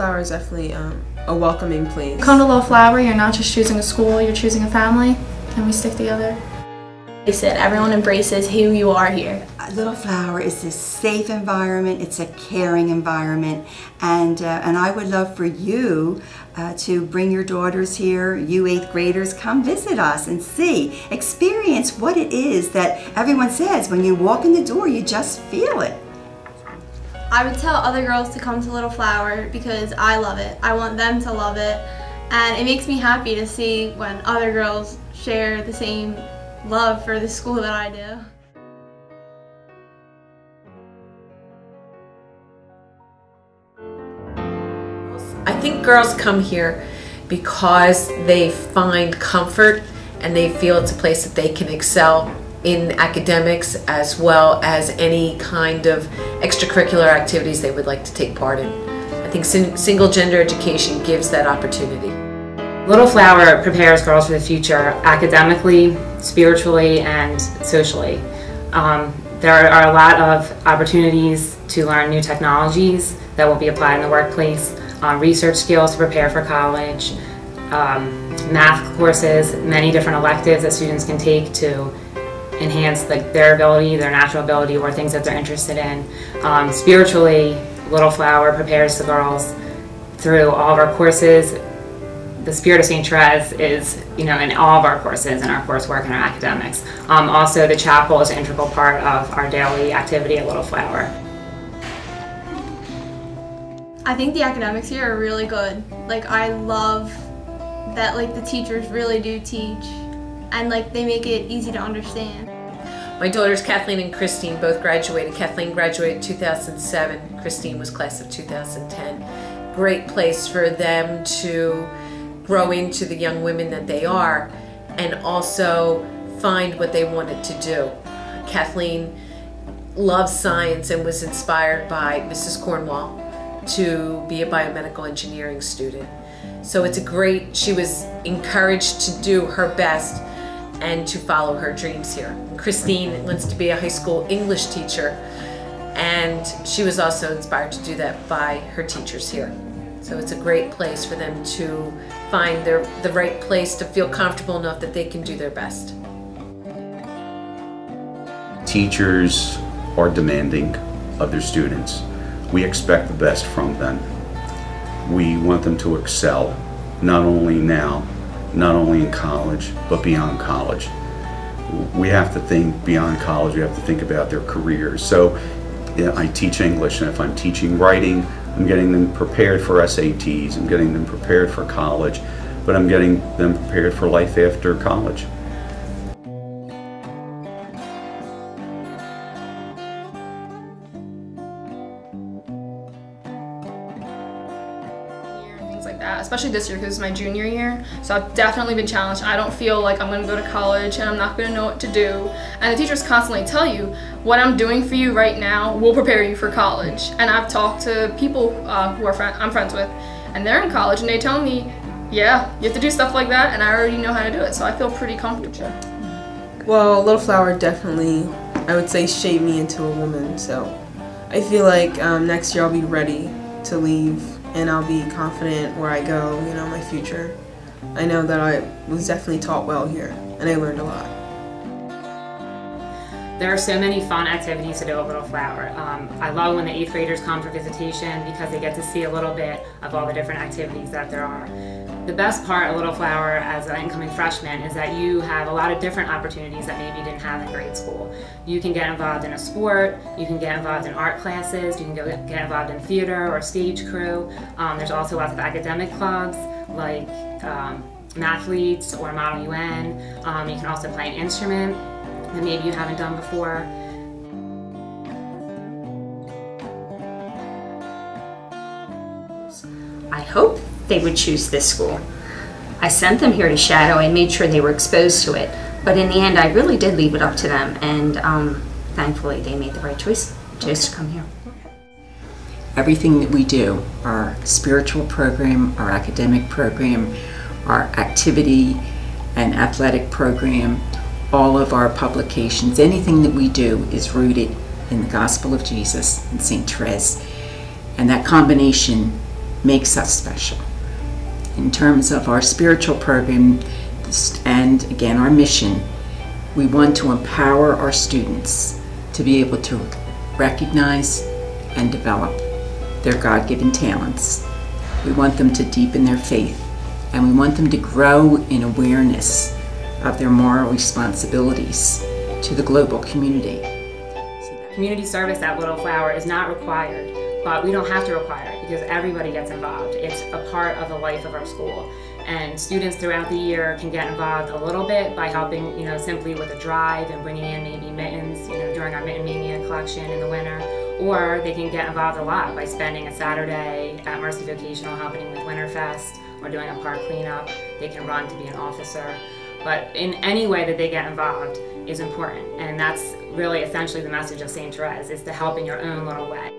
Flower is definitely a welcoming place. Come to Little Flower, you're not just choosing a school, you're choosing a family, and we stick together. They said everyone embraces who you are here. Little Flower is a safe environment, it's a caring environment, and I would love for you to bring your daughters here, you 8th graders, come visit us and see, experience what it is that everyone says when you walk in the door, you just feel it. I would tell other girls to come to Little Flower because I love it. I want them to love it, and it makes me happy to see when other girls share the same love for the school that I do. I think girls come here because they find comfort and they feel it's a place that they can excel in academics as well as any kind of extracurricular activities they would like to take part in. I think single gender education gives that opportunity. Little Flower prepares girls for the future academically, spiritually, and socially. There are a lot of opportunities to learn new technologies that will be applied in the workplace, research skills to prepare for college, math courses, many different electives that students can take to enhance their ability, their natural ability, or things that they're interested in. Spiritually, Little Flower prepares the girls through all of our courses. The Spirit of St. Therese is, in all of our courses, in our coursework and our academics. Also, the chapel is an integral part of our daily activity at Little Flower. I think the academics here are really good. I love that the teachers really do teach, and they make it easy to understand. My daughters Kathleen and Christine both graduated. Kathleen graduated in 2007. Christine was class of 2010. Great place for them to grow into the young women that they are and also find what they wanted to do. Kathleen loves science and was inspired by Mrs. Cornwall to be a biomedical engineering student. So she was encouraged to do her best and to follow her dreams here. Christine wants to be a high school English teacher, and she was also inspired to do that by her teachers here. So it's a great place for them to find the right place to feel comfortable enough that they can do their best. Teachers are demanding of their students. We expect the best from them. We want them to excel, not only now, not only in college, but beyond college. We have to think beyond college, we have to think about their careers. So I teach English, and if I'm teaching writing, I'm getting them prepared for SATs, I'm getting them prepared for college, but I'm getting them prepared for life after college. Especially this year because it's my junior year, so I've definitely been challenged. I don't feel like I'm going to go to college and I'm not going to know what to do, and the teachers constantly tell you what I'm doing for you right now will prepare you for college. And I've talked to people who I'm friends with, and they're in college, and they tell me, yeah, you have to do stuff like that, and I already know how to do it, so I feel pretty comfortable. Well, Little Flower definitely, I would say, shaped me into a woman, so I feel like next year I'll be ready to leave, and I'll be confident where I go, my future. I know that I was definitely taught well here, and I learned a lot. There are so many fun activities to do at Little Flower. I love when the 8th graders come for visitation because they get to see a little bit of all the different activities that there are. The best part of Little Flower as an incoming freshman is that you have a lot of different opportunities that maybe you didn't have in grade school. You can get involved in a sport, you can get involved in art classes, you can get involved in theater or stage crew. There's also lots of academic clubs like Mathletes or Model UN. You can also play an instrument that maybe you haven't done before. I hope they would choose this school. I sent them here to shadow and made sure they were exposed to it, but in the end I really did leave it up to them, and thankfully they made the right choice just to come here. Everything that we do, our spiritual program, our academic program, our activity and athletic program, all of our publications, anything that we do is rooted in the Gospel of Jesus and St. Therese. And that combination makes us special. In terms of our spiritual program and again our mission, we want to empower our students to be able to recognize and develop their God-given talents. We want them to deepen their faith, and we want them to grow in awareness of their moral responsibilities to the global community. Community service at Little Flower is not required, but we don't have to require it because everybody gets involved. It's a part of the life of our school. And students throughout the year can get involved a little bit by helping, simply with a drive and bringing in maybe mittens, during our Mitten Mania collection in the winter. Or they can get involved a lot by spending a Saturday at Mercy Vocational helping with Winterfest or doing a park cleanup. They can run to be an officer. But in any way that they get involved is important. And that's really essentially the message of St. Therese, is to help in your own little way.